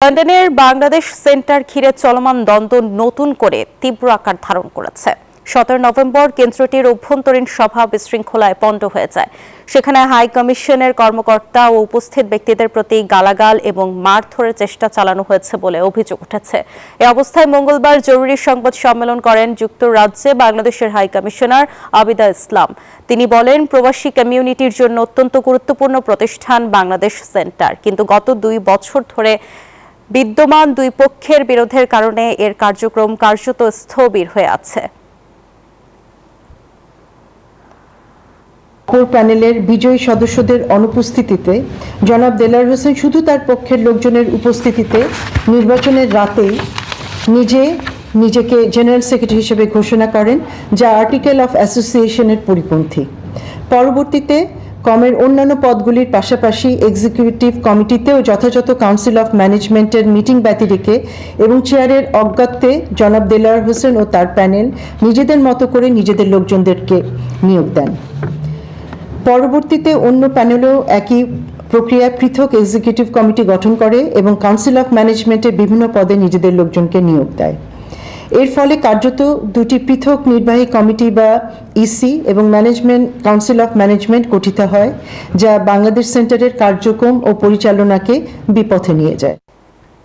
লন্ডনের বাংলাদেশ সেন্টার ঘিরে চলমান দ্বন্দ্ব নতুন করে তীব্র আকার ধারণ করেছে। 17 নভেম্বর কেন্দ্রটির অভ্যন্তরীণ সভা বিশৃঙ্খলায় পণ্ড হয়ে যায়। সেখানে হাই কমিশনের কর্মকর্তা ও উপস্থিত ব্যক্তিদের প্রতি গালাগাল এবং মারধরের চেষ্টা চালানো হয়েছে বলে অভিযোগ উঠেছে। এ অবস্থায় মঙ্গলবার জরুরি সংবাদ সম্মেলন করেন যুক্তরাজ্যে বাংলাদেশের হাই কমিশনার আবিদা ইসলাম। তিনি বলেন, প্রবাসী কমিউনিটির জন্য অত্যন্ত গুরুত্বপূর্ণ প্রতিষ্ঠান বাংলাদেশ সেন্টার, কিন্তু গত 2 বছর ধরে বিদ্যমান দুই পক্ষের বিরোধের কারণে এর কার্যক্রম কার্যত স্থবির হয়ে আছে। প্যানেলের বিজয়ী সদস্যদের অনুপস্থিতিতে জনাব দেলোয়ার হোসেন শুধু তার পক্ষের লোকজনের উপস্থিতিতে নির্বাচনের রাতেই নিজেকে জেনারেল সেক্রেটারি হিসেবে ঘোষণা করেন, যা আর্টিকেল অফ অ্যাসোসিয়েশনের পরিপন্থী। পরবর্তীতে কমের অন্যান্য পদগুলির পাশাপাশি এক্সিকিউটিভ কমিটিতেও যথাযথ কাউন্সিল অফ ম্যানেজমেন্টের মিটিং ব্যতিরেকে এবং চেয়ারের অজ্ঞাতে জনাব দেলোয়ার হোসেন ও তার প্যানেল নিজেদের মতো করে নিজেদের লোকজনদেরকে নিয়োগ দেন। পরবর্তীতে অন্য প্যানেলও একই প্রক্রিয়ায় পৃথক এক্সিকিউটিভ কমিটি গঠন করে এবং কাউন্সিল অফ ম্যানেজমেন্টের বিভিন্ন পদে নিজেদের লোকজনকে নিয়োগ দেয়। এর ফলে কার্যত দুটি পৃথক নির্বাহী কমিটি বা ইসি এবং ম্যানেজমেন্ট কাউন্সিল অফ ম্যানেজমেন্ট গঠিত হয়, যা বাংলাদেশ সেন্টারের কার্যক্রম ও পরিচালনাকে বিপথে নিয়ে যায়।